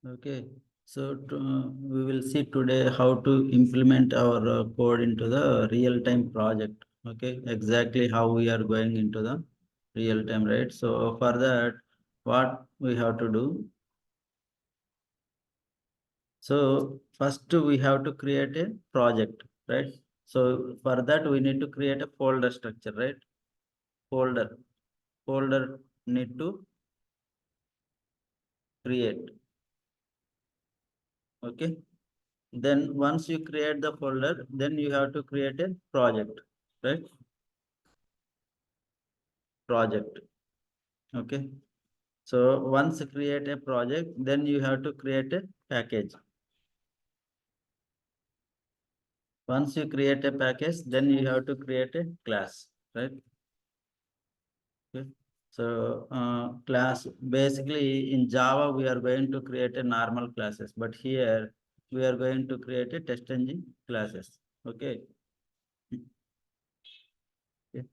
Okay, so we will see today how to implement our code into the real-time project. Okay, exactly how we are going into the real-time, right? So for that, what we have to do? So first we have to create a project, right? So for that we need to create a folder structure, right? Folder, folder need to create. Okay. Then once you create the folder, then you have to create a project, right? Project. Okay. So once you create a project, then you have to create a package. Once you create a package, then you have to create a class, right? Okay. So class, basically in Java, we are going to create a normal classes, but here we are going to create a test engine classes. Okay. Okay.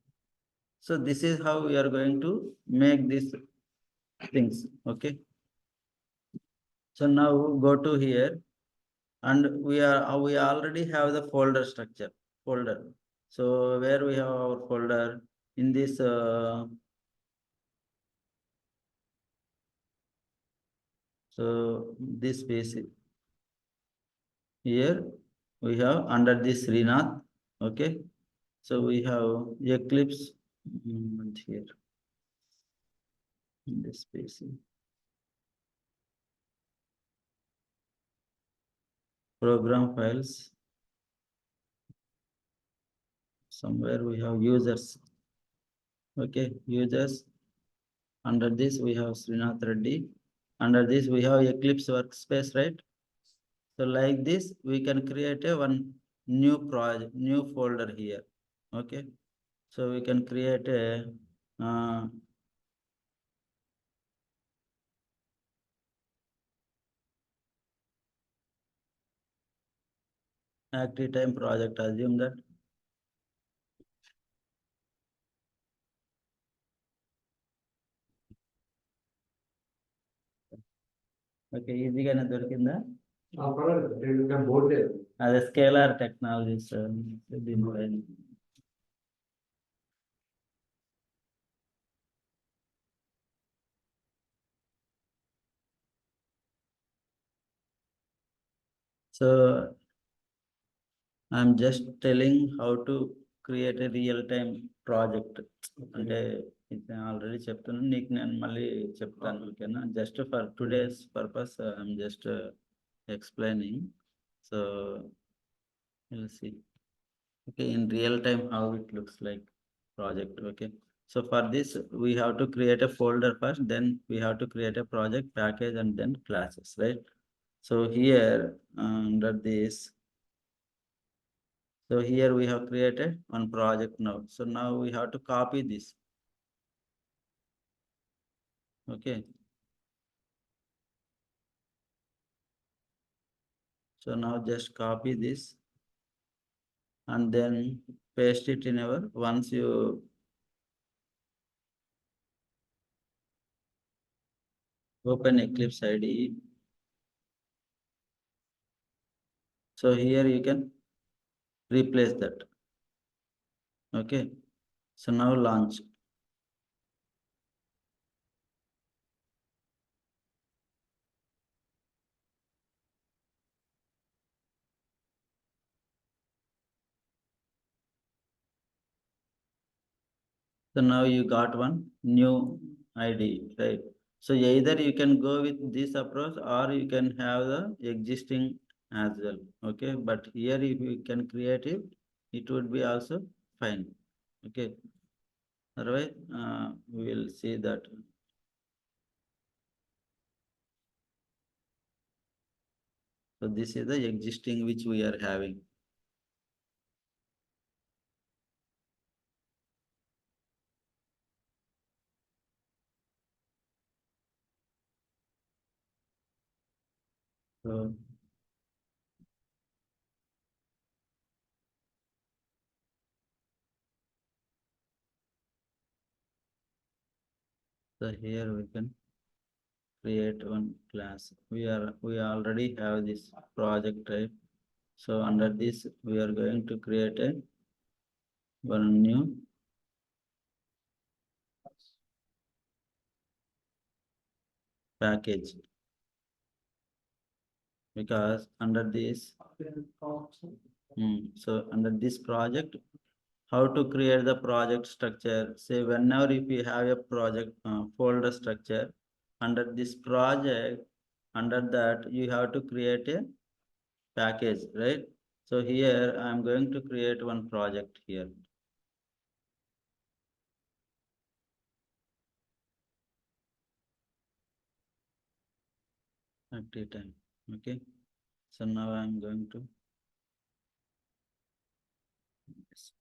So this is how we are going to make these things. Okay. So now go to here, and we already have the folder structure folder. So where we have our folder in this so this space here we have under this Srinath. Okay. So we have Eclipse here in this space. Program files. Somewhere we have users. Okay, users. Under this we have Srinath Reddy. Under this we have Eclipse workspace, right? So like this, we can create a one new project, new folder here. Okay. So we can create a active time project. Assume that. Okay, ఈజీగానే దొరికిందా? అదే scalar technologies దీనిపైన. So I'm just telling how to create a real-time project. అంటే ఇది already చెప్తున్నాను, నీకు నేను మళ్ళీ చెప్తాను. ఓకేనా? Just for today's purpose I'm just explaining. So we'll see. Okay, in real time how it looks like project. Okay. So for this we have to create a folder first, then we have to create a project package and then classes, right? So here under this, so here we have created one project now. So now we have to copy this. Okay. So now just copy this and then paste it in our, once you open Eclipse IDE. So here you can replace that. Okay. So now launch. So now you got one new ID, right? So either you can go with this approach or you can have the existing as well. Okay. But here if you can create it, it would be also fine. Okay. Otherwise, we will see that. So this is the existing which we are having. So here we can create one class. We already have this project, right? So under this, we are going to create a one new package, because under this, so under this project, how to create the project structure. Say whenever if you have a project folder structure, under this project, under that you have to create a package, right? So here I am going to create one project here. Active time. Okay. So now I am going to yes.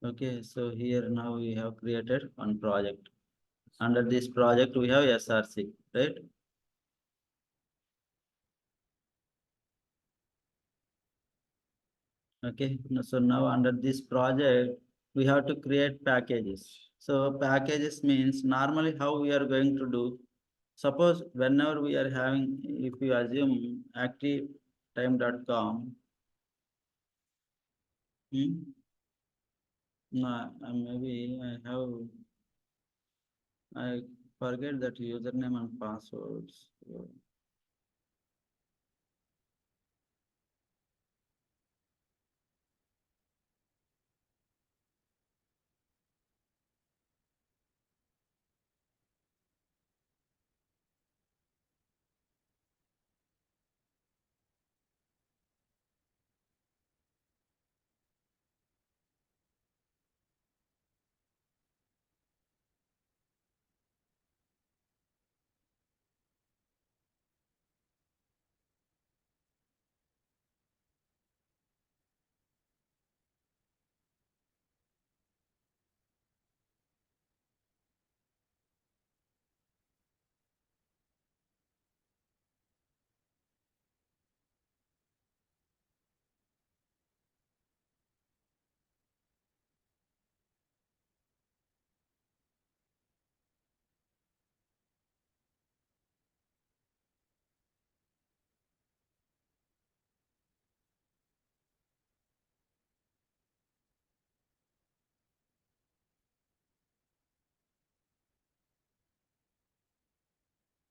Okay, so here now we have created one project. Under this project we have SRC, right? Okay, so now under this project, we have to create packages. So packages means normally how we are going to do. Suppose whenever we are having, if you assume activetime.com, no, maybe I forget that username and passwords.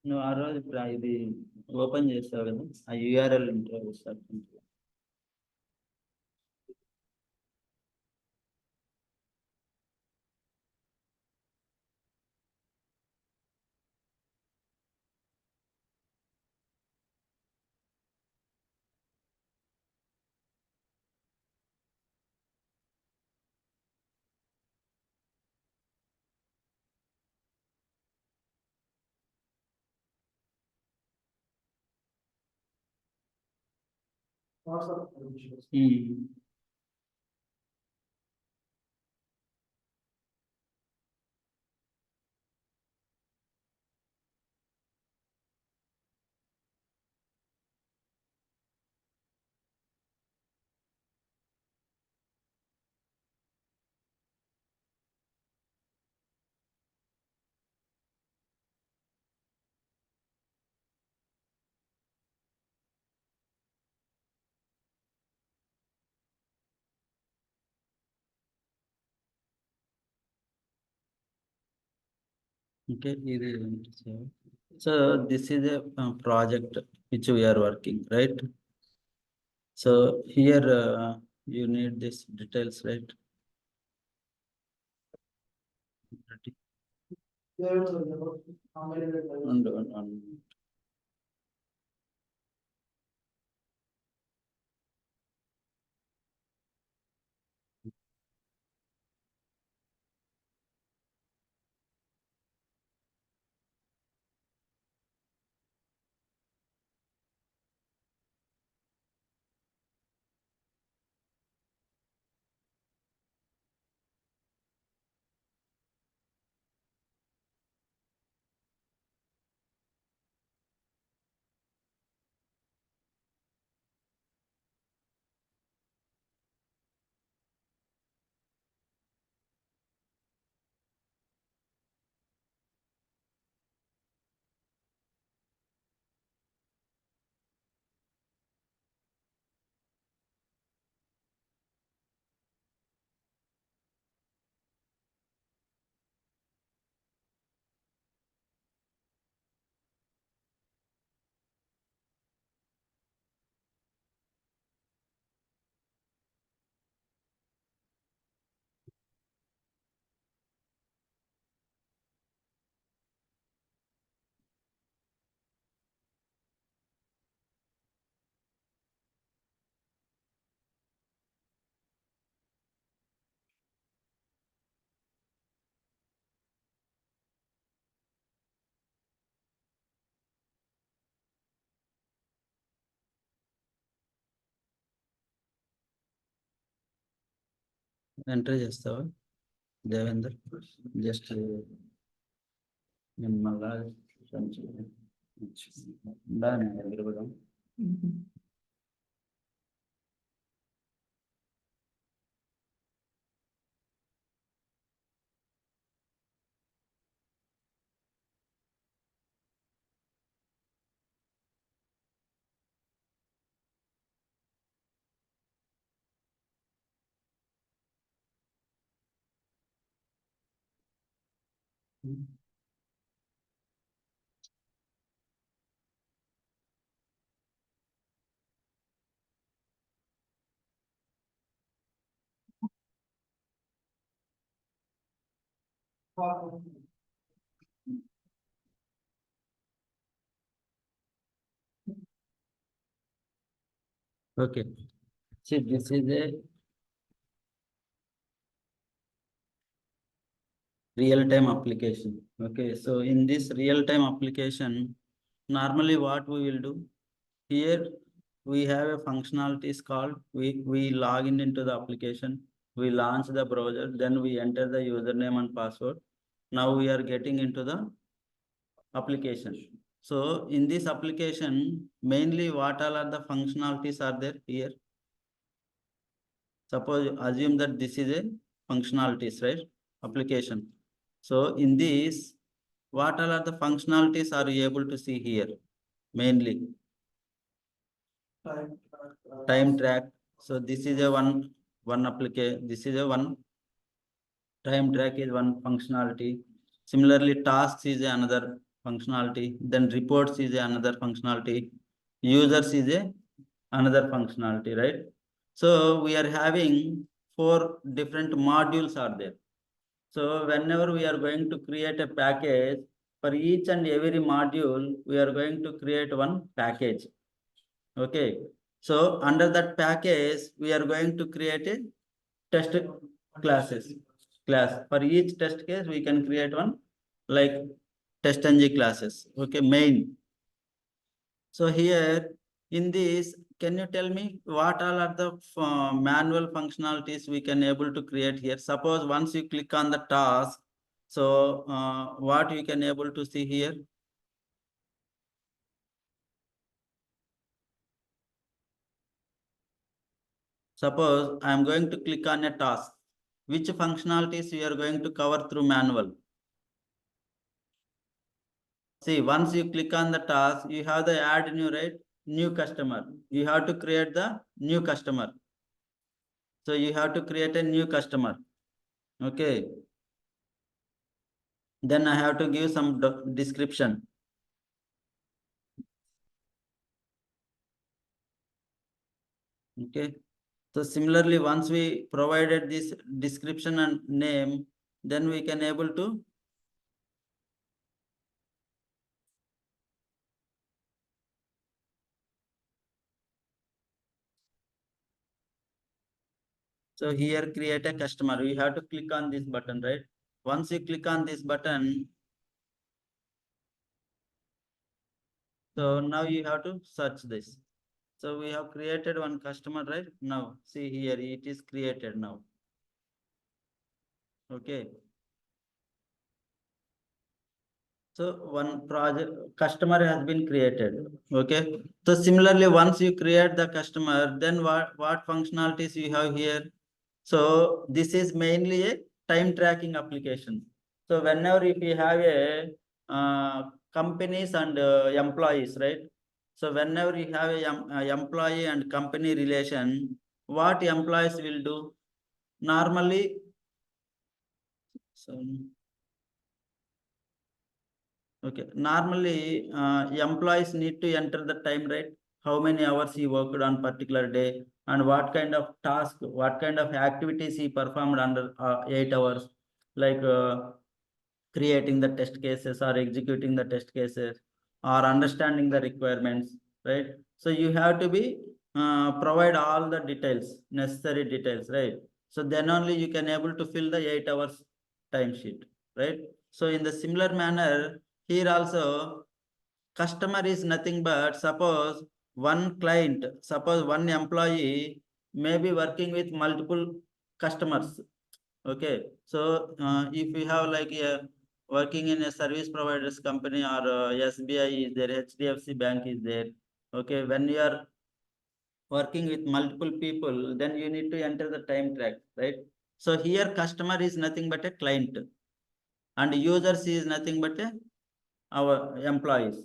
నువ్వు ఆ రోజు ఇప్పుడు ఇది open చేస్తావు కదా ఆ URL interview sir. Okay, so this is a project which we are working, right? So here you need this details, right? And enter చేస్తావా Devender? Just నేను మళ్ళా దాని దగ్గర కూడా okay. See, this is a real-time application. Okay, so in this real-time application, normally what we will do here, we have a functionality is called we log in into the application, we launch the browser, then we enter the username and password. Now we are getting into the application. So in this application, mainly what all are the functionalities are there here? Suppose assume that this is a functionalities, right? Application. So in this, what all are the functionalities are you able to see here? Mainly time track. So this is a one application. This is a one time track is one functionality. Similarly, tasks is another functionality. Then reports is another functionality. Users is another functionality, right? So we are having 4 different modules are there. So whenever we are going to create a package, for each and every module, we are going to create one package. Okay. So under that package, we are going to create a test class. For each test case, we can create one like test-ng classes. Okay, main. So here in this, can you tell me what all are the manual functionalities we can able to create here? Suppose once you click on the task, so what you can able to see here? Suppose I am going to click on a task. Which functionalities you are going to cover through manual? See, once you click on the task, you have the add new, right? New customer. You have to create the new customer. So you have to create a new customer. Okay. Then I have to give some description. Okay. So similarly, once we provided this description and name, then we can able to so here create a customer. We have to click on this button, right? Once you click on this button, so now you have to search this. So we have created one customer, right? Now see here, it is created now. Okay. So one project customer has been created. Okay. So similarly, once you create the customer, then what functionalities you have here? So this is mainly a time tracking application. So whenever if you have a companies and employees, right? So whenever you have a employee and company relation, what employees will do? Normally, so okay. Normally, employees need to enter the time, right? How many hours he worked on particular day and what kind of task, what kind of activities he performed under 8 hours, like creating the test cases or executing the test cases or understanding the requirements, right? So you have to be provide all the details, necessary details, right? So then only you can able to fill the 8 hours time sheet, right? So in the similar manner, here also customer is nothing but suppose one client, suppose one employee may be working with multiple customers. Okay, so if you have like a working in a service providers company or SBI is there, HDFC Bank is there. Okay, when you are working with multiple people, then you need to enter the time track, right? So here customer is nothing but a client and users is nothing but our employees.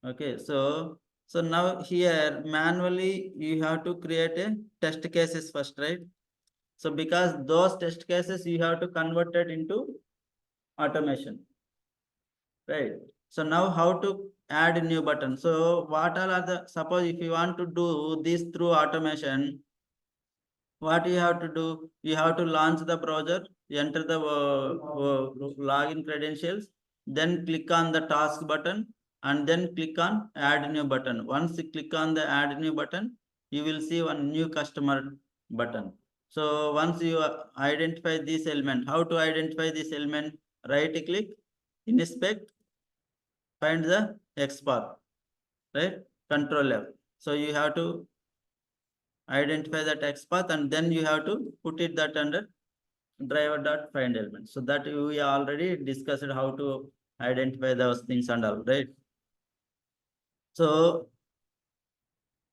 Okay, so now here manually you have to create a test cases first, right? So because those test cases you have to convert it into automation, right? So now how to add a new button? So what all are the, suppose if you want to do this through automation, what you have to do? You have to launch the browser, enter the login credentials, then click on the task button and then click on add new button. Once you click on the add new button, you will see one new customer button. So once you identify this element, how to identify this element? Right click, inspect, find the X path, right? Control F. So you have to identify that X path and then you have to put it that under driver dot find element. So that we already discussed how to identify those things and all, right? So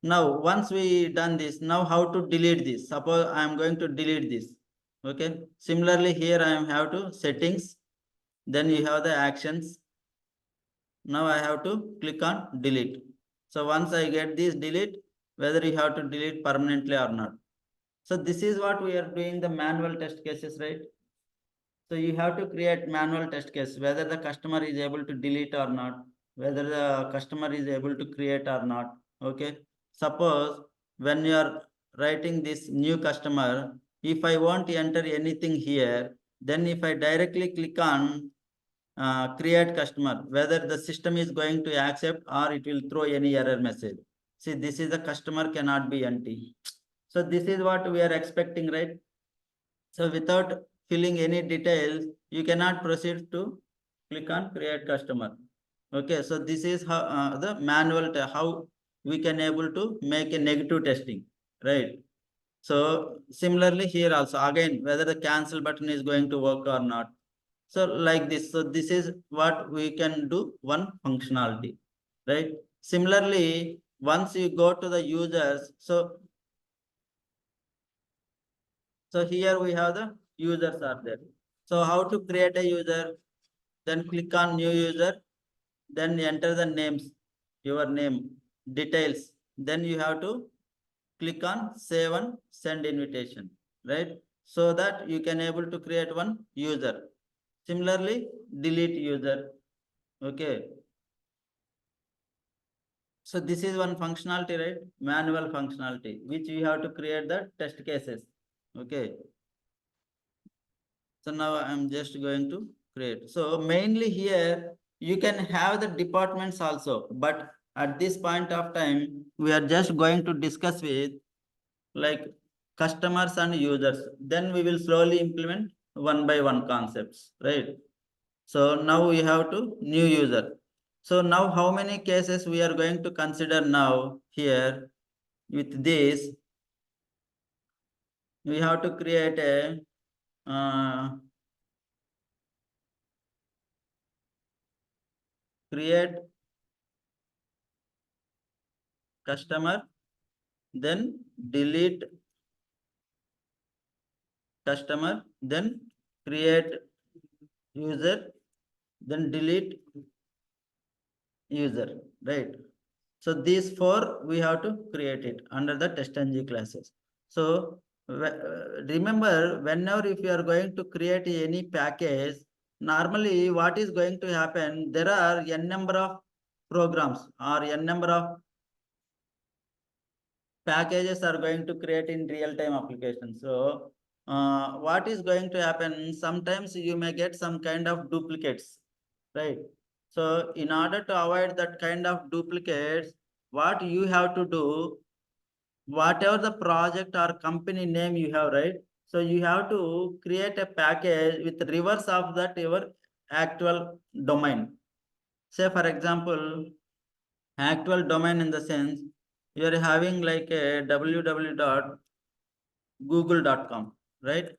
now once we done this, now how to delete this? Suppose I am going to delete this. Okay. Similarly, here I am have to settings. Then you have the actions. Now I have to click on delete. So once I get this delete, whether you have to delete permanently or not. So this is what we are doing the manual test cases, right? So you have to create manual test case, whether the customer is able to delete or not, whether the customer is able to create or not. Okay. Suppose when you are writing this new customer, if I want to enter anything here, then if I directly click on create customer, whether the system is going to accept or it will throw any error message. See, this is the customer cannot be empty. So this is what we are expecting, right? So without filling any details, you cannot proceed to click on create customer. Okay, so this is how the manual how we can able to make a negative testing, right? So similarly here also again whether the cancel button is going to work or not. So like this, so this is what we can do one functionality, right? Similarly, once you go to the users, so here we have the users are there. So how to create a user? Then click on new user, then enter the names, your name, details. Then you have to click on save and send invitation, right? So that you can able to create one user. Similarly, delete user. Okay. So this is one functionality, right? Manual functionality, which we have to create the test cases. Okay. So now I'm just going to create. So mainly here you can have the departments also, but at this point of time, we are just going to discuss with like customers and users. Then we will slowly implement one by one concepts, right? So now we have to new user. So now how many cases we are going to consider now here with this, we have to create a create customer, then delete customer, then create user, then delete user, right? So these four we have to create it under the TestNG classes. So remember, whenever if you are going to create any package, normally what is going to happen, there are n number of programs or n number of packages are going to create in real-time application. So what is going to happen? Sometimes you may get some kind of duplicates, right? So in order to avoid that kind of duplicates, what you have to do, whatever the project or company name you have, right? So you have to create a package with reverse of that your actual domain. Say for example, actual domain in the sense you are having like a www.google.com, right?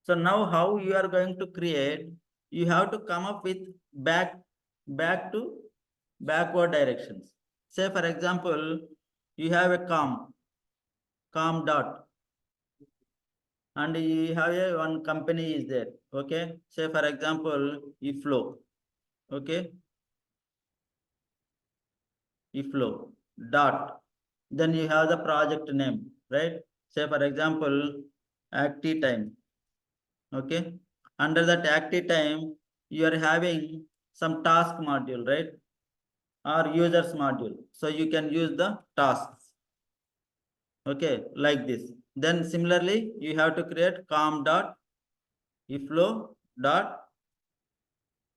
So now how you are going to create, you have to come up with back to backward directions. Say for example, you have a com dot, and you have a one company is there. Okay. Say for example, iflow. Okay. Iflow dot. Then you have the project name, right? Say for example, active time. Okay. Under that active time, you are having some task module, right? Or users module. So you can use the tasks. Okay, like this. Then similarly, you have to create com dot iflow dot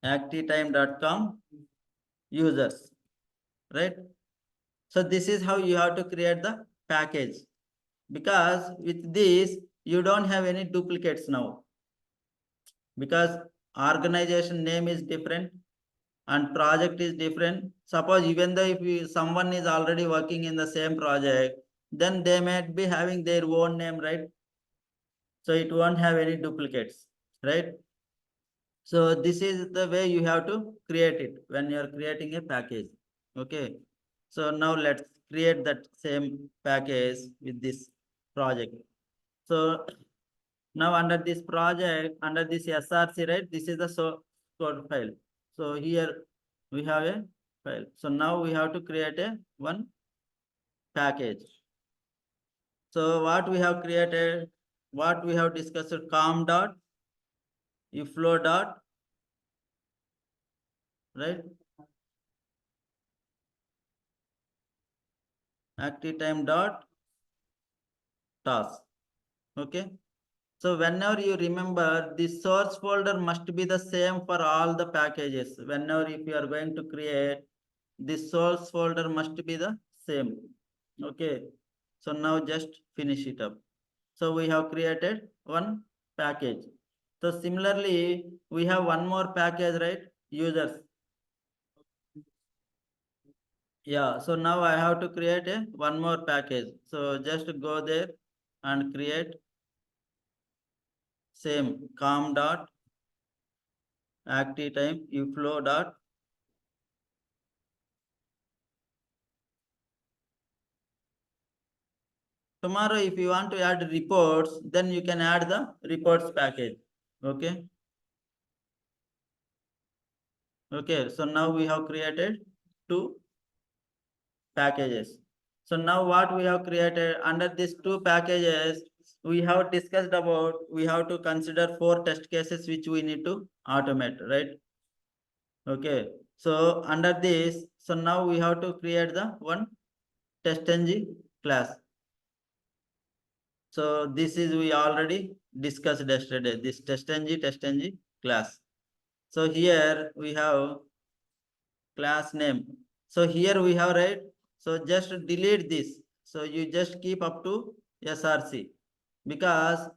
activetime.com users, right? So this is how you have to create the package, because with this you don't have any duplicates now, because organization name is different and project is different. Suppose even though if someone is already working in the same project, then they might be having their own name, right? So it won't have any duplicates, right? So this is the way you have to create it when you are creating a package. Okay. So now let's create that same package with this project. So now under this project, under this SRC, right? This is the code file. So here we have a file. So now we have to create a one package. So what we have created, what we have discussed, com dot iflow dot, right? Active time dot task. Okay. So whenever you remember, the source folder must be the same for all the packages. Whenever if you are going to create, the source folder must be the same. Okay. So now just finish it up. So we have created one package. So similarly, we have one more package, right? Users. Yeah. So now I have to create a one more package. So just go there and create same com dot active time iflow dot. Tomorrow if you want to add reports, then you can add the reports package. Okay. Okay. So now we have created two packages. So now what we have created under these two packages, we have discussed about, we have to consider 4 test cases which we need to automate, right? Okay. So under this, so now we have to create the one testng class. So this is we already discussed yesterday, this testng class. So here we have class name. So here we have, right? So just delete this. So you just keep up to SRC, because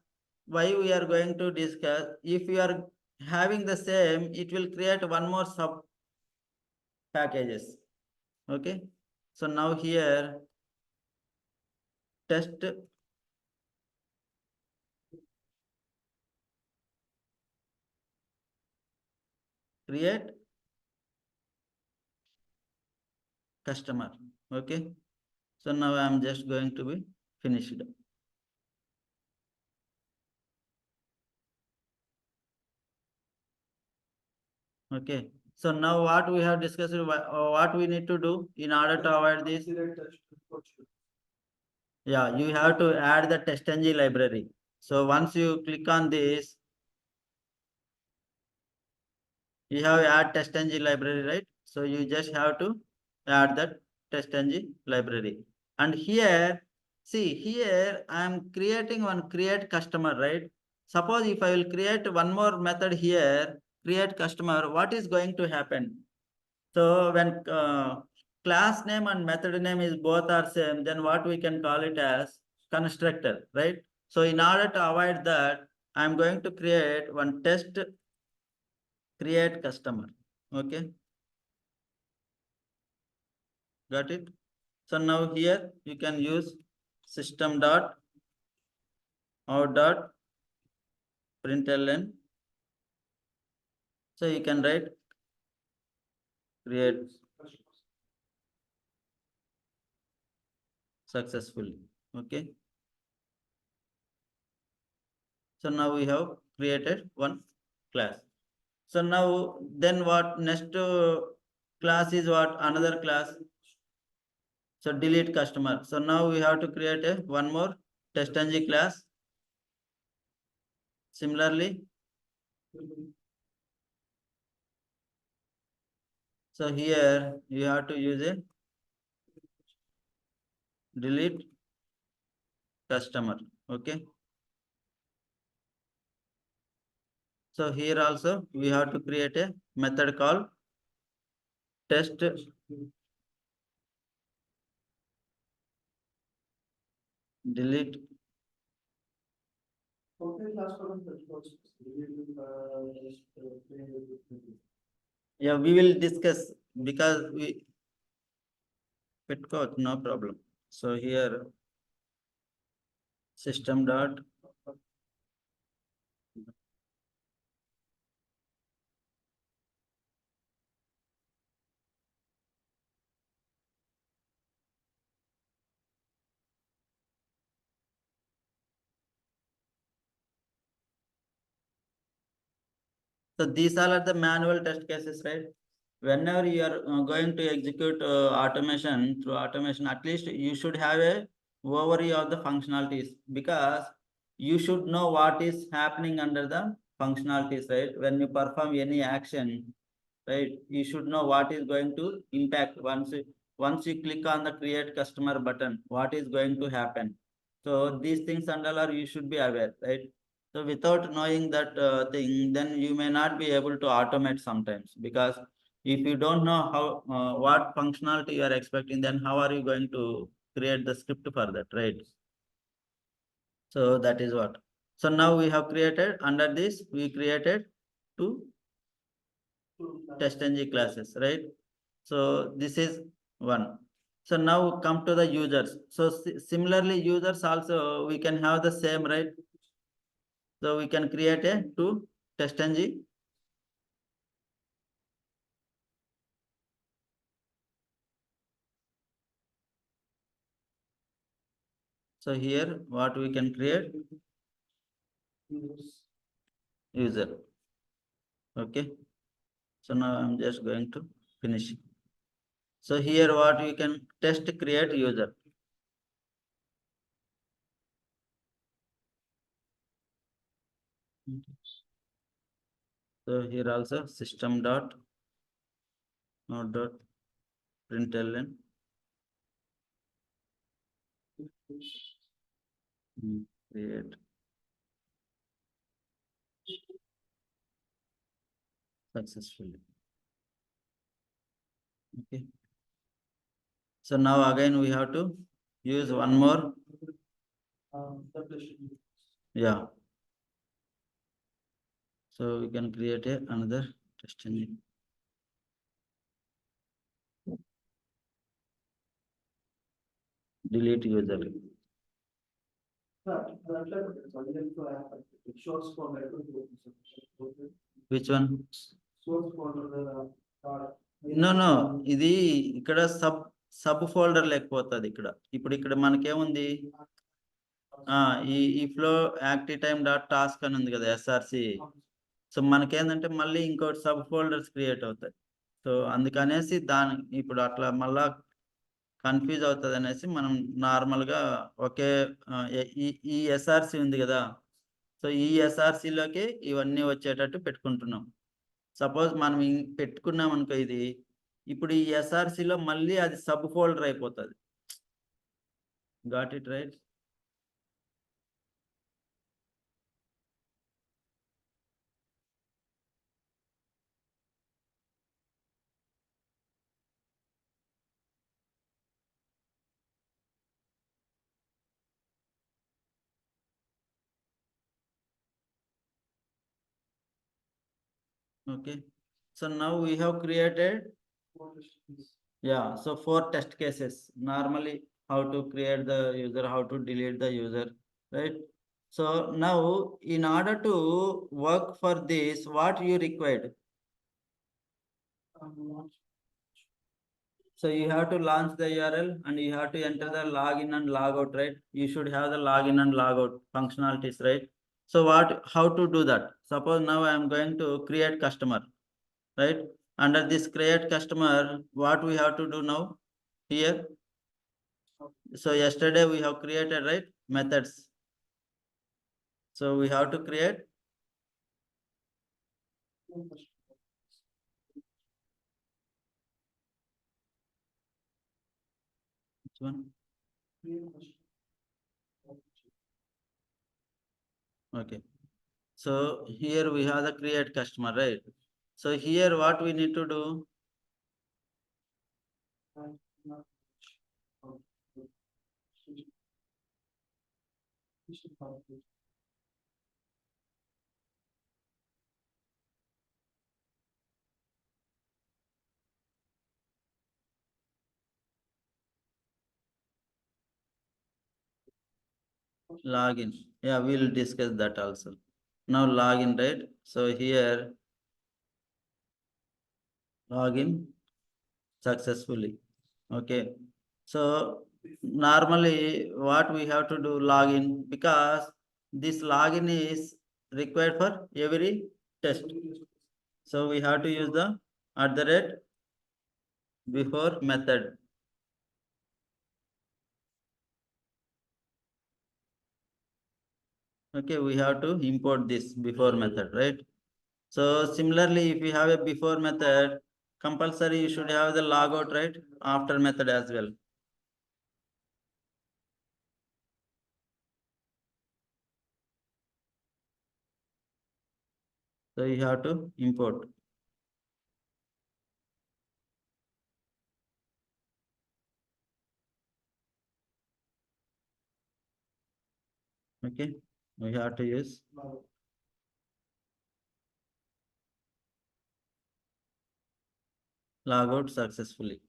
why we are going to discuss, if you are having the same, it will create one more sub packages. Okay. So now here test create customer. Okay. So now I am just going to be finished. Okay. So now what we have discussed, what we need to do in order to avoid this. Yeah, you have to add the testng library. So once you click on this, you have add testng library, right? So you just have to add that testng library. And here, see here, I am creating one create customer, right? Suppose if I will create one more method here, create customer, what is going to happen? So when class name and method name is both are same, then what we can call it as constructor, right? So in order to avoid that, I'm going to create one test create customer. Okay, got it? So now here you can use system dot out dot println. So you can write create successfully. Okay. So now we have created one class. So now then what next class is what? Another class. So delete customer. So now we have to create a one more test-ng class. Similarly, so here you have to use a delete customer. Okay. So here also we have to create a method called test delete. Yeah, we will discuss because we Petcode, no problem. So here system dot so these all are the manual test cases, right? Whenever you are going to execute automation through automation, at least you should have a overview of the functionalities because you should know what is happening under the functionalities, right? When you perform any action, right, you should know what is going to impact once you click on the create customer button, what is going to happen. So these things and all are you should be aware, right? So without knowing that thing, then you may not be able to automate sometimes because if you don't know how what functionality you are expecting, then how are you going to create the script for that, right? So that is what. So now we have created under this, we created two test-ng classes, right? So this is one. So now come to the users. So similarly, users also we can have the same, right? So we can create a two test-ng. So here what we can create user. Okay. So now I'm just going to finish. So here what we can test create user. So here also system dot node dot println create successfully. Okay. So now again we have to use one more. Yeah. So we can create another test engine. Delete user. Which one? No, no. ఇది ఇక్కడ sub folder లేకపోతుంది ఇక్కడ మనకేముంది ఈ flow active time dot task అని ఉంది కదా SRC. So మనకేందంటే మళ్ళీ ఇంకోటి sub folders create అవుతాయి. సో అందుకనేసి ఇప్పుడు అట్లా మళ్ళా కన్ఫ్యూజ్ అవుతుంది అనేసి మనం నార్మల్ గా ఒకే ఈ ఎస్ఆర్సి ఉంది కదా. సో ఈ ఎస్ఆర్సిలోకి ఇవన్నీ వచ్చేటట్టు పెట్టుకుంటున్నాం. సపోజ్ మనం పెట్టుకున్నాం అనుకో ఇది, ఇప్పుడు ఈ ఎస్ఆర్సిలో మళ్ళీ అది సబ్ ఫోల్డర్ అయిపోతుంది. Got it right? Okay. So now we have created, yeah, so 4 test cases. Normally, how to create the user, how to delete the user, right? So now in order to work for this, what you required? So you have to launch the URL and you have to enter the login and logout, right? You should have the login and logout functionalities, right? So how to do that? Suppose now I am going to create customer, right? Under this create customer, what we have to do now here? So yesterday we have created, right? Methods. So we have to create which one? Okay. So here we have the create customer, right? So here what we need to do? Login. Yeah, we'll discuss that also. Now login, right? So here login successfully. Okay. So normally what we have to do login, because this login is required for every test. So we have to use the @ before method. Okay, we have to import this before method, right? So similarly, if you have a before method, compulsory you should have the logout, right? After method as well. So you have to import. Okay, we have to use logout successfully.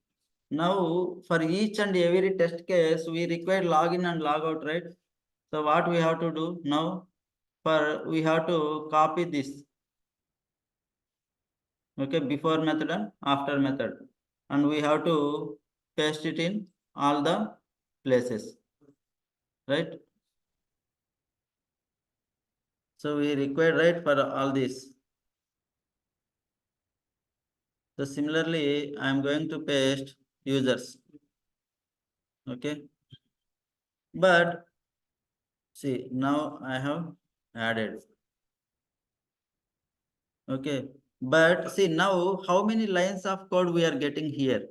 Now for each and every test case, we require login and logout, right? So what we have to do now? We have to copy this. Okay, before method and after method, and we have to paste it in all the places, right? So we require, right, for all this. So similarly, I am going to paste users. Okay, but see now I have added. Okay, but see now how many lines of code we are getting here?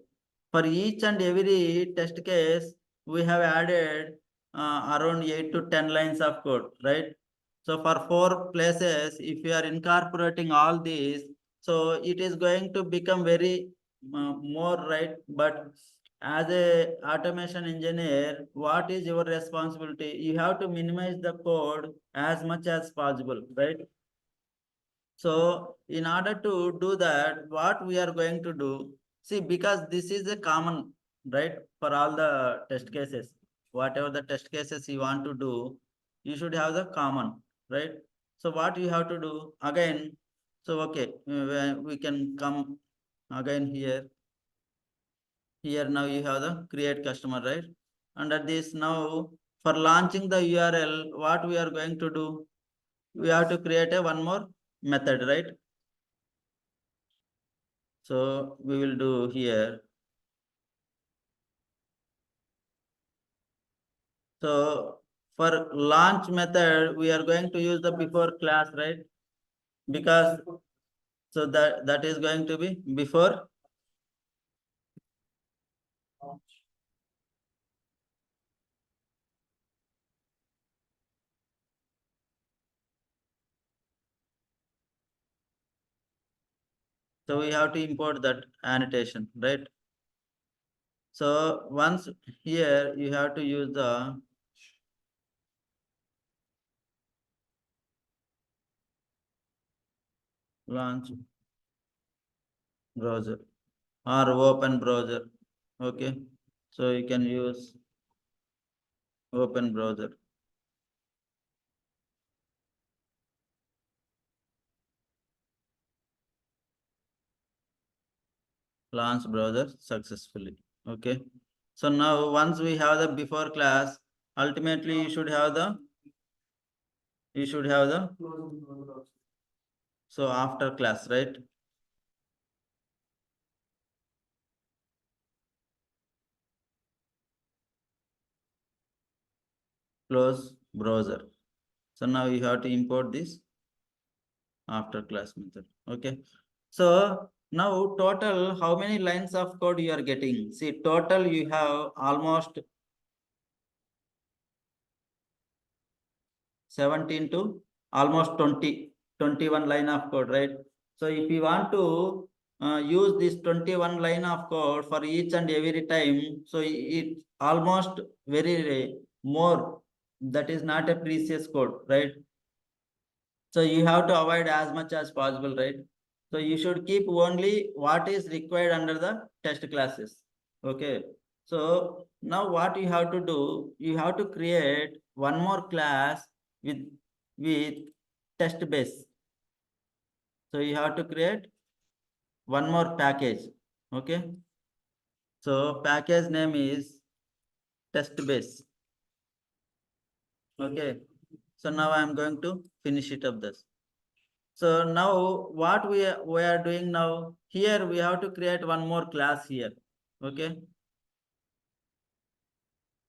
For each and every test case, we have added around 8 to 10 lines of code, right? So for 4 places, if you are incorporating all these, so it is going to become very more, right? But as a automation engineer, what is your responsibility? You have to minimize the code as much as possible, right? So in order to do that, what we are going to do, see, because this is a common, right, for all the test cases, whatever the test cases you want to do, you should have the common, right? So what you have to do again, so okay, we can come again here. Here now you have the create customer, right? Under this now, for launching the URL, what we are going to do? We have to create a one more method, right? So we will do here. So for launch method, we are going to use the before class, right? Because so that is going to be before. So we have to import that annotation, right? So once here you have to use the launch browser or open browser. Okay. So you can use open browser. launch browser successfully. Okay. So now once we have the before class, ultimately you should have the so after class, right? Close browser. So now you have to import this after class method. Okay. So now total how many lines of code you are getting? See, total you have almost 17 to almost 21 line of code, right? So if you want to use this 21 line of code for each and every time, so it almost very more. That is not a precious code, right? So you have to avoid as much as possible, right? So you should keep only what is required under the test classes. Okay. So now what you have to do, you have to create one more class with with test base. So you have to create one more package. Okay. So package name is test base. Okay. So now I am going to finish it up this. So now what we are doing now, here we have to create one more class here. Okay.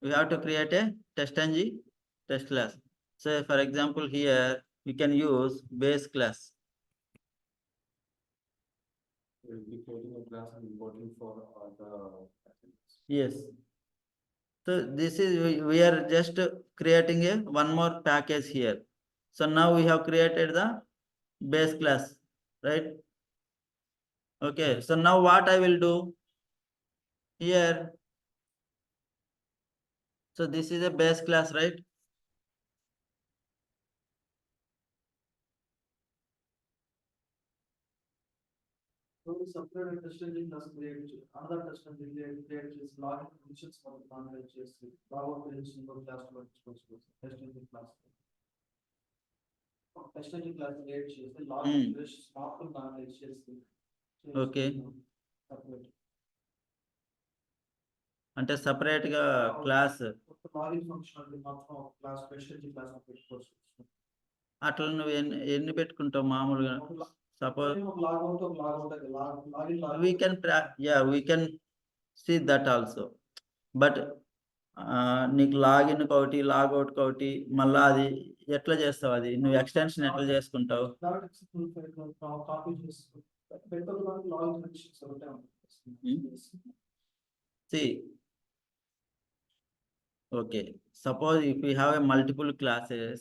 We have to create a test-ng test class. So for example, here we can use base class. We'll be creating a class and importing for the. Yes. So this is we are just creating a one more package here. So now we have created the base class, right? Okay. So now what I will do here. So this is a base class, right? So we separate test engine class create another test engine create is login functions for the non-HSC. Logout position for class to test engine class. Test engine class create is the login position not for non-HSC. Okay. Separate. అంటే separate గా class login function అంటే మాత్రం class test engine class పెట్టుకోవచ్చు. అట్లా నువ్వు ఎన్ని పెట్టుకుంటావు మామూలుగా? Suppose we can we can see that also, but నీకు లాగిన్ ఒకటి లాగౌట్ ఒకటి మళ్ళా అది ఎట్లా చేస్తావు? అది నువ్వు ఎక్స్టెన్షన్ ఎట్లా చేసుకుంటావు? See, okay, suppose if we have a multiple classes,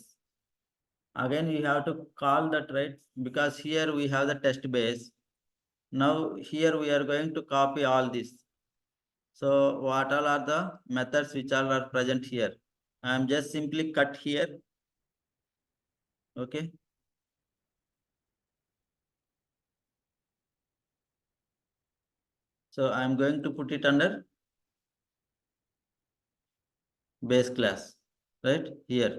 again you have to call that, right? Because here we have the test base. Now here we are going to copy all this. So what all are the methods which all are present here? I am just simply cut here. Okay. So I am going to put it under base class, right here.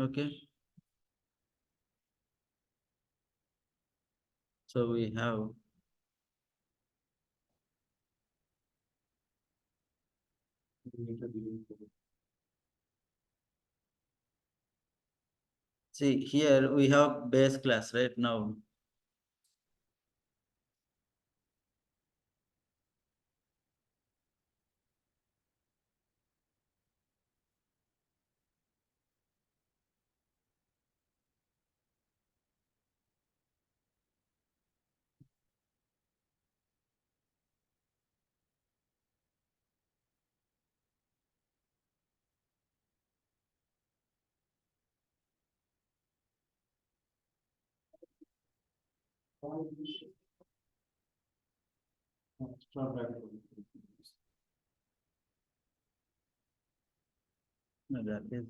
Okay. So we have see here we have base class right now. That is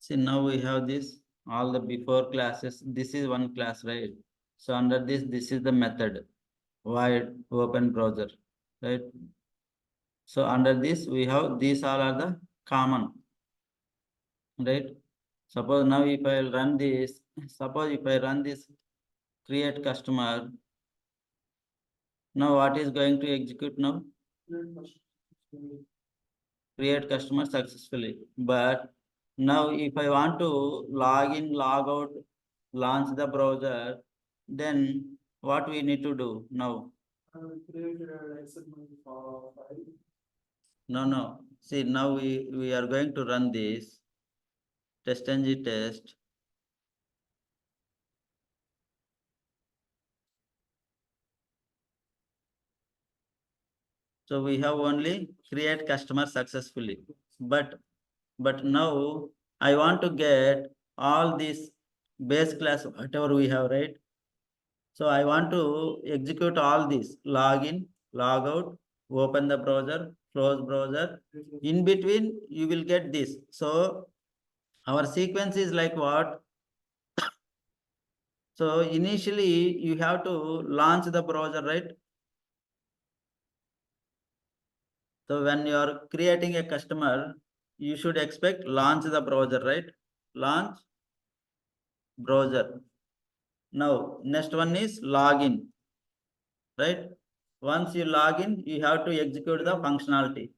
See, now we have this, all the before classes, this is one class, right? So under this is the method, void open browser, right? So under this, we have, these all are the common, right? Suppose now if I run this, suppose if I run this create customer, now what is going to execute now? Create customer successfully. But now if I want to log in, log out, launch the browser, then what we need to do now? Create a XML file. No. See, now we are going to run this test ng test. So we have only create customer successfully. But now I want to get all these base class, whatever we have, right? So I want to execute all these, log in, log out, open the browser, close browser. In between, you will get this. So our sequence is like what? So initially you have to launch the browser, right? So when you are creating a customer, you should expect launch the browser, right? Launch browser. Now, next one is login, right? Once you log in, you have to execute the functionality.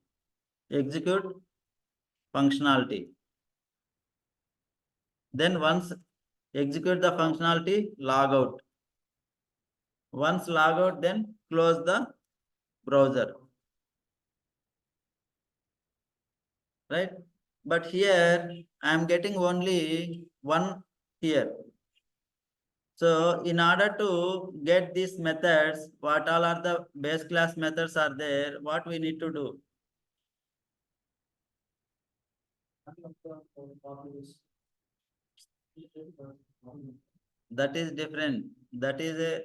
Execute functionality. Then once execute the functionality, log out. Once log out, then close the browser. Right? But here I am getting only one here. So in order to get these methods, what all are the base class methods are there, what we need to do? That is different. That is a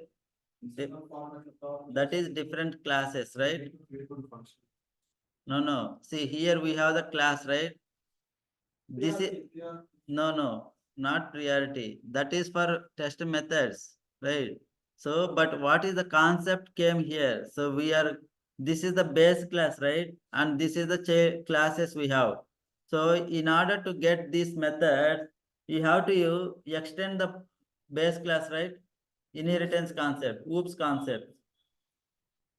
that is different classes, right? No. See, here we have the class, right? This is no, not priority. That is for test methods, right? So, but what is the concept came here? So we are, this is the base class, right? And this is the classes we have. So in order to get this method, you have to extend the base class, right? Inheritance concept, oops concept,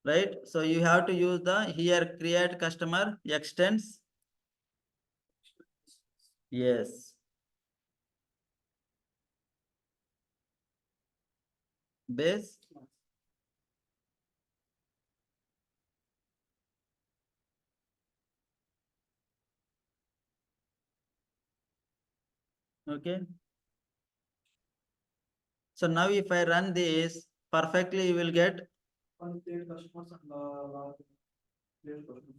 right? So you have to use the here create customer extends. Yes. Base. Okay. So now if I run this perfectly, you will get. Create customers and create customers.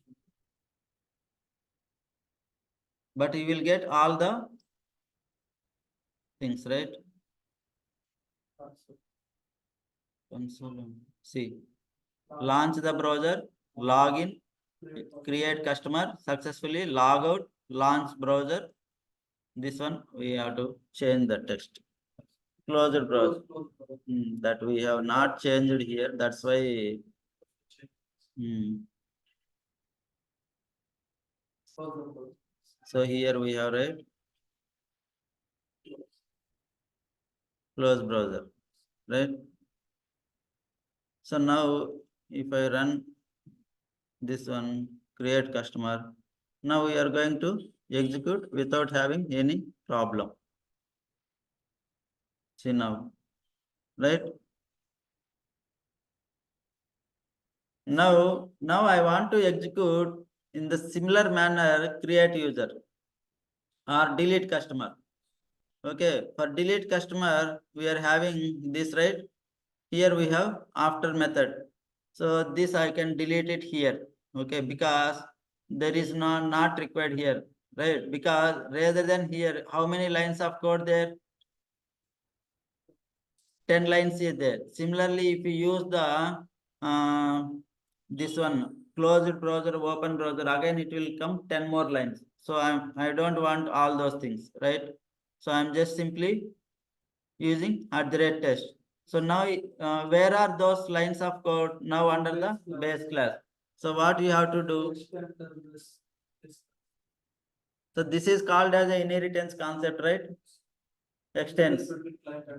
But you will get all the things, right? Console. See, launch the browser, log in, create customer, successfully log out, launch browser. This one we have to change the text. Close the browser. That we have not changed here. That's why. So here we have, right? Close browser, right? So now if I run this one, create customer, now we are going to execute without having any problem. See now, right? Now I want to execute in the similar manner, create user or delete customer. Okay, for delete customer, we are having this, right? Here we have after method. So this I can delete it here. Okay, because there is not required here, right? Because rather than here, how many lines of code there? 10 lines is there. Similarly, if you use the this one, closed browser, open browser, again it will come 10 more lines. So I don't want all those things, right? So I'm just simply using @test. So now, where are those lines of code now under the base class? So what you have to do? Extend this. So this is called as an inheritance concept, right? Extends.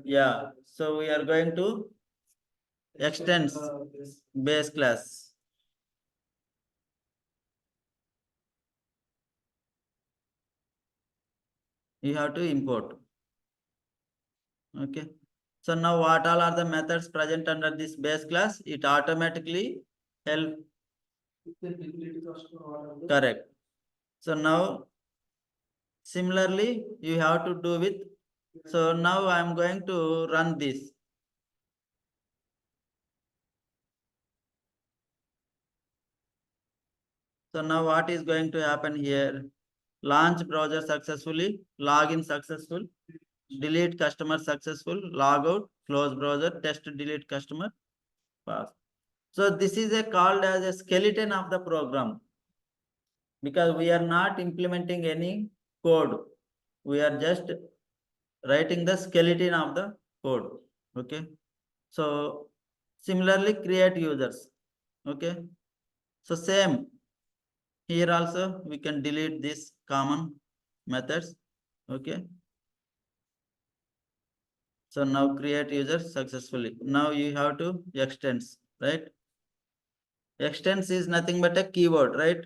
Yeah. So we are going to extends base class. You have to import. Okay. So now what all are the methods present under this base class? It automatically help. Correct. So now similarly you have to do with. So now I am going to run this. So now what is going to happen here? Launch browser successfully, login successful, delete customer successful, log out, close browser, test delete customer, pass. So this is a called as a skeleton of the program, because we are not implementing any code. We are just writing the skeleton of the code. Okay. So similarly create users. Okay. So same here also we can delete this common methods. Okay. So now create user successfully. Now you have to extends, right? Extends is nothing but a keyword, right?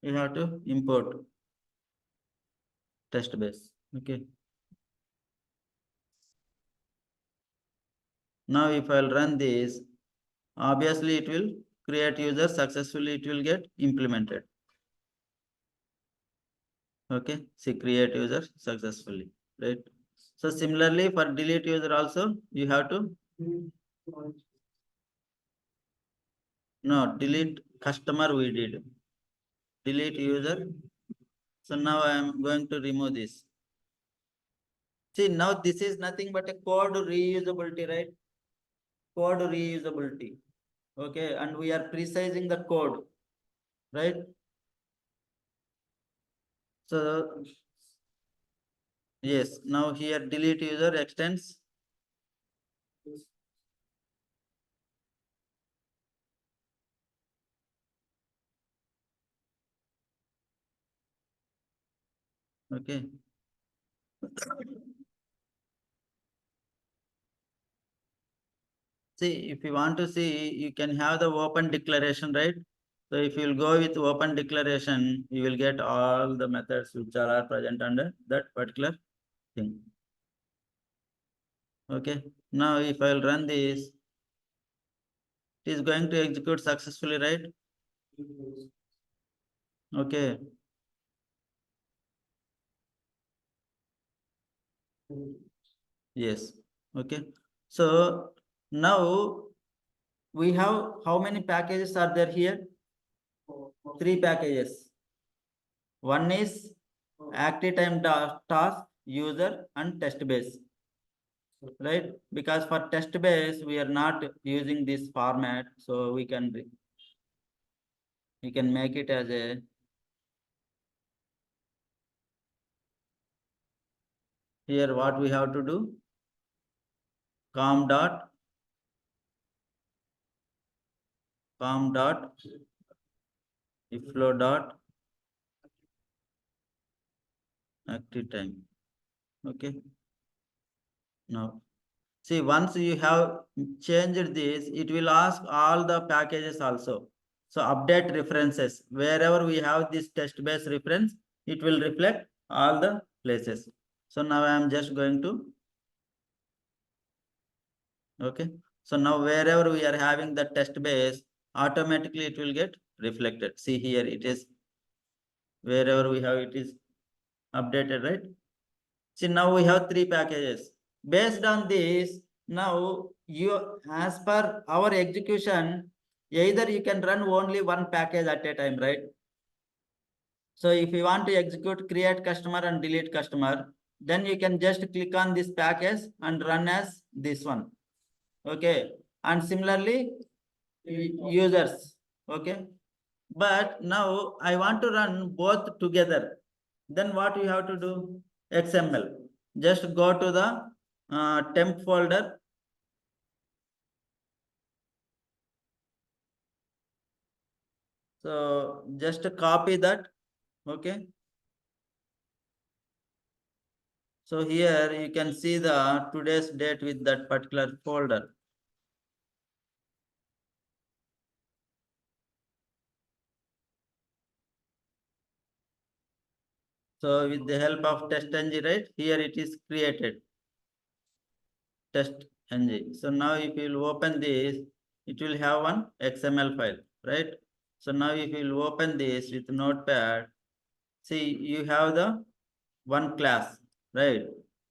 You have to import test base. Okay. Now if I'll run this, obviously it will create user successfully, it will get implemented. Okay. See, create user successfully, right? So similarly for delete user also you have to, no, delete customer we did. Delete user. So now I am going to remove this. See, now this is nothing but a code reusability, right? Code reusability. Okay, and we are precising the code, right? So yes, now here delete user extends. Okay. See, if you want to see, you can have the open declaration, right? So if you will go with open declaration, you will get all the methods which are present under that particular thing. Okay. Now if I will run this, it is going to execute successfully, right? Okay. Yes. Okay. So now we have how many packages are there here? 3 packages. One is active time task, user, and test base. Right? Because for test base, we are not using this format, so we can make it as a here what we have to do, com dot iflow dot active time. Okay. Now see, once you have changed this, it will ask all the packages also. So update references. Wherever we have this test base reference, it will reflect all the places. So now I am just going to, okay. So now wherever we are having the test base, automatically it will get reflected. See here, it is wherever we have it is updated, right? See, now we have 3 packages. Based on this, now you, as per our execution, either you can run only one package at a time, right? So if you want to execute create customer and delete customer, then you can just click on this package and run as this one. Okay, and similarly users. Okay, but now I want to run both together. Then what you have to do? XML. Just go to the temp folder. So just copy that. Okay. So here you can see the today's date with that particular folder. So with the help of test-ng, right? Here it is created. Test-ng. So now if you will open this, it will have one XML file, right? So now if you will open this with Notepad, see you have the one class, right?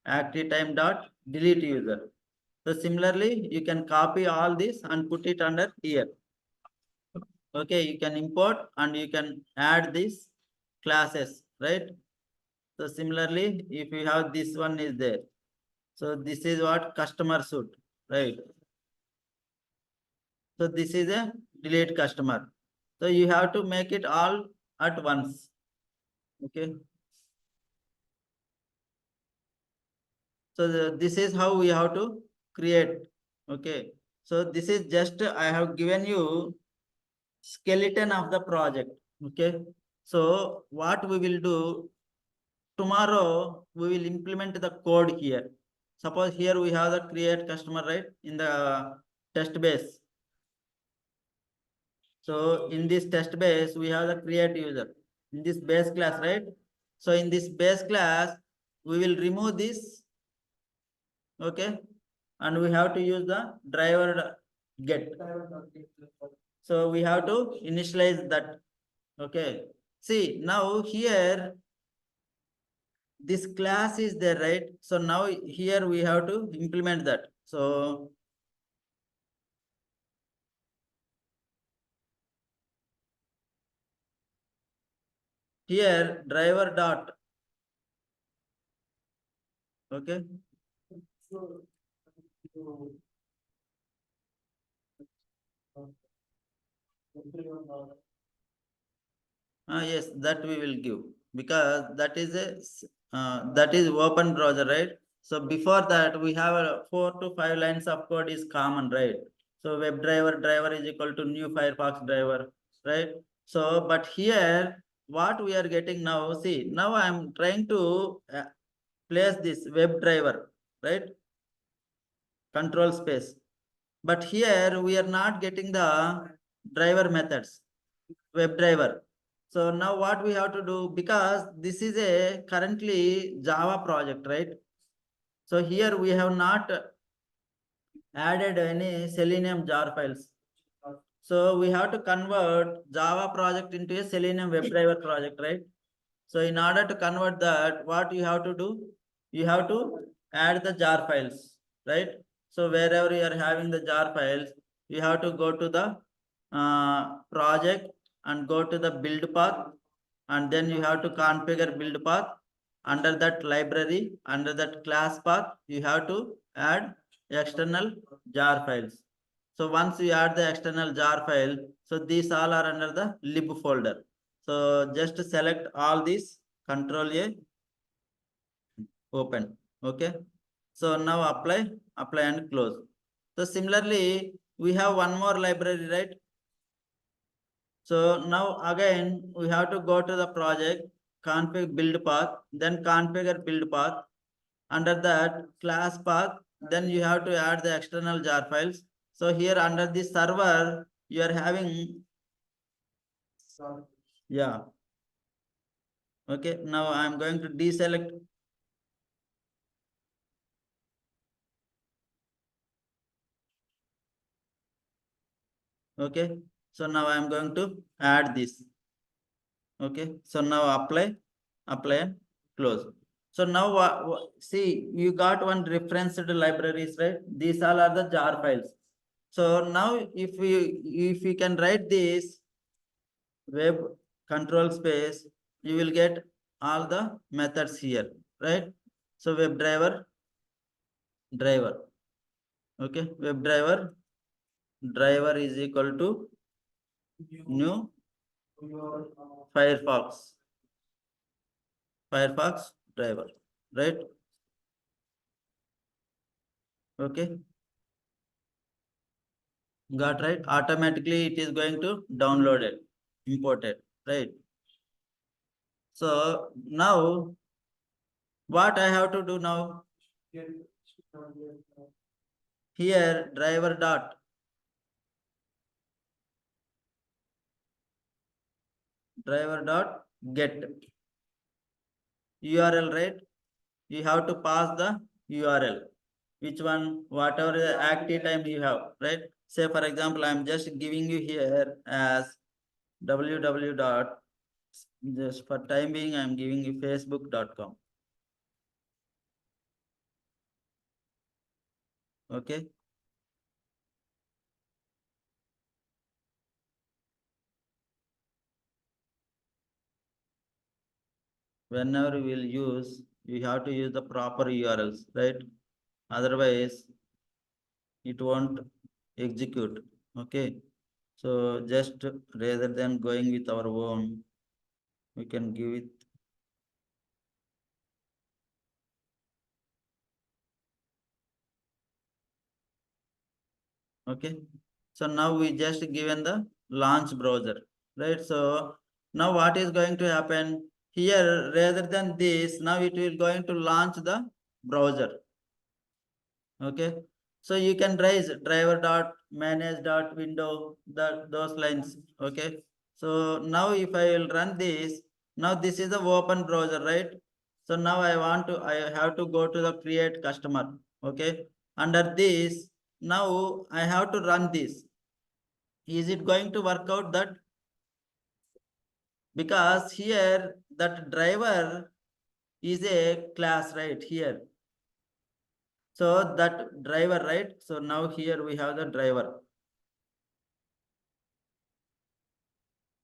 Active time dot delete user. So similarly, you can copy all this and put it under here. Okay, you can import and you can add these classes, right? So similarly, if you have this one is there. So this is what customer suit, right? So this is a delete customer. So you have to make it all at once. Okay. So this is how we have to create. Okay. So this is just I have given you skeleton of the project. Okay. So what we will do tomorrow, we will implement the code here. Suppose here we have the create customer, right? In the test base. So in this test base, we have the create user in this base class, right? So in this base class, we will remove this, okay? And we have to use the driver get. So we have to initialize that, okay? See, now here, this class is there, right? So now here we have to implement that. So here driver dot, okay? Yes, that we will give because that is that is open browser, right? So before that we have 4 to 5 lines of code is common, right? So driver is equal to new Firefox driver, right? So but here what we are getting now, see now I am trying to place this web driver, right? Control space. But here we are not getting the driver methods, web driver. So now what we have to do, because this is a currently Java project, right? So here we have not added any Selenium jar files. So we have to convert Java project into a Selenium WebDriver project, right? So in order to convert that, what you have to do? You have to add the jar files, right? So wherever you are having the jar files, you have to go to the project and go to the build path, and then you have to configure build path. Under that library, under that class path, you have to add external jar files. So once you add the external jar file, so these all are under the lib folder. So just select all these, Control A, open. Okay. So now apply and close. So similarly, we have one more library, right? So now again, we have to go to the project, config build path, then configure build path. Under that class path, then you have to add the external jar files. So here under the server, you are having, yeah. Okay, now I am going to deselect. Okay, so now I am going to add this. Okay, so now apply and close. So now see, you got one referenced libraries, right? These all are the jar files. So now if we can write this web control space, you will get all the methods here, right? So web driver. Okay, driver is equal to new your Firefox driver, right? Okay, got right. Automatically it is going to download it, import it, right? So now what I have to do now? get Here driver dot get URL, right? You have to pass the URL. Which one? Whatever the active time you have, right? Say for example, I am just giving you here as www dot, just for time being I am giving you facebook.com. Okay. Whenever you will use, you have to use the proper URLs, right? Otherwise it won't execute. Okay, so just rather than going with our own, we can give it. Okay, so now we just given the launch browser, right? So now what is going to happen here? Rather than this, now it will going to launch the browser. Okay, so you can raise driver dot manage dot window, that those lines. Okay, so now if I will run this, now this is the open browser, right? So now I have to go to the create customer. Okay, under this, now I have to run this. Is it going to work out that? Because here that driver is a class, right here. So that driver, right? So now here we have the driver.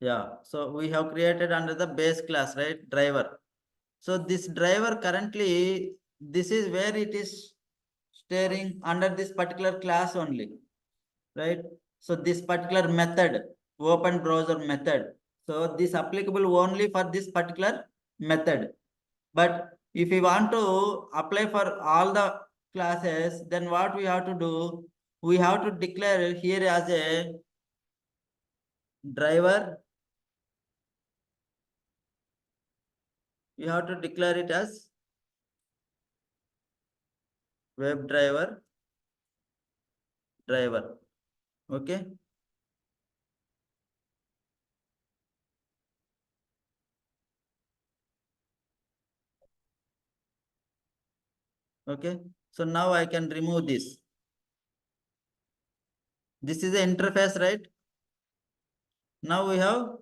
Yeah, so we have created under the base class, right? Driver. So this driver currently, this is where it is staring under this particular class only, right? So this particular method, open browser method. So this applicable only for this particular method. But if we want to apply for all the classes, then what we have to do? We have to declare here as a driver. You have to declare it as web driver. Okay. Okay, so now I can remove this. This is the interface, right? Now we have,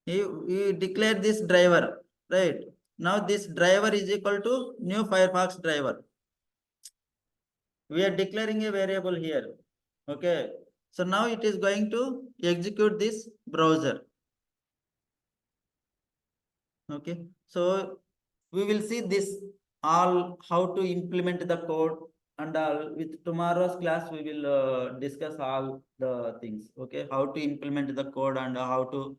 you declare this driver, right? Now this driver is equal to new Firefox driver. We are declaring a variable here. Okay, so now it is going to execute this browser. Okay, so we will see this all how to implement the code, and all with tomorrow's class we will discuss all the things. Okay, how to implement the code and how to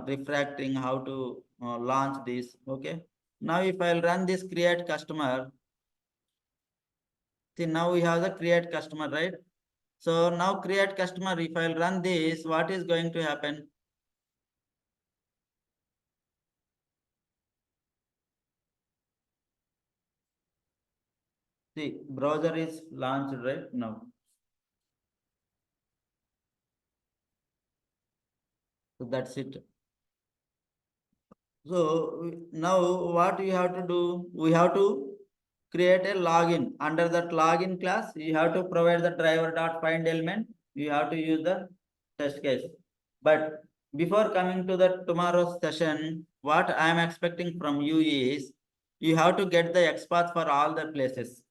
refactoring, how to launch this. Okay, now if I'll run this create customer, see now we have the create customer, right? So now create customer, if I'll run this, what is going to happen? See, browser is launched right now. So that's it. So now what we have to do? We have to create a login. Under that login class, you have to provide the driver dot find element. You have to use the test case. But before coming to the tomorrow's session, what I am expecting from you is you have to get the XPath for all the places.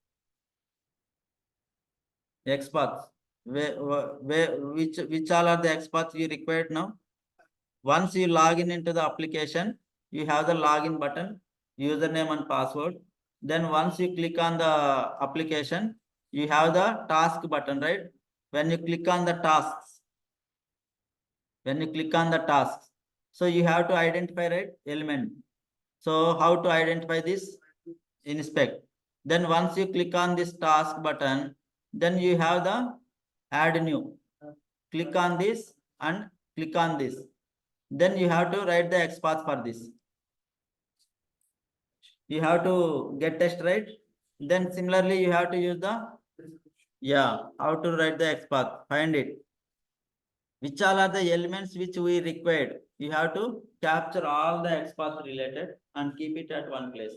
XPaths. Which all are the XPaths you required now? Once you log in into the application, you have the login button, username and password. Then once you click on the application, you have the task button, right? When you click on the tasks, so you have to identify, right, element. So how to identify this? Inspect. Then once you click on this task button, then you have the add new. Click on this and click on this. Then you have to write the XPath for this. You have to get test, right? Then similarly, you have to use the, yeah, how to write the XPath, find it. Which all are the elements which we required? You have to capture all the XPath related and keep it at one place.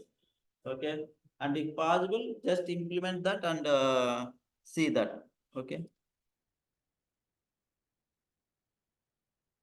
Okay, and if possible, just implement that and see that. Okay.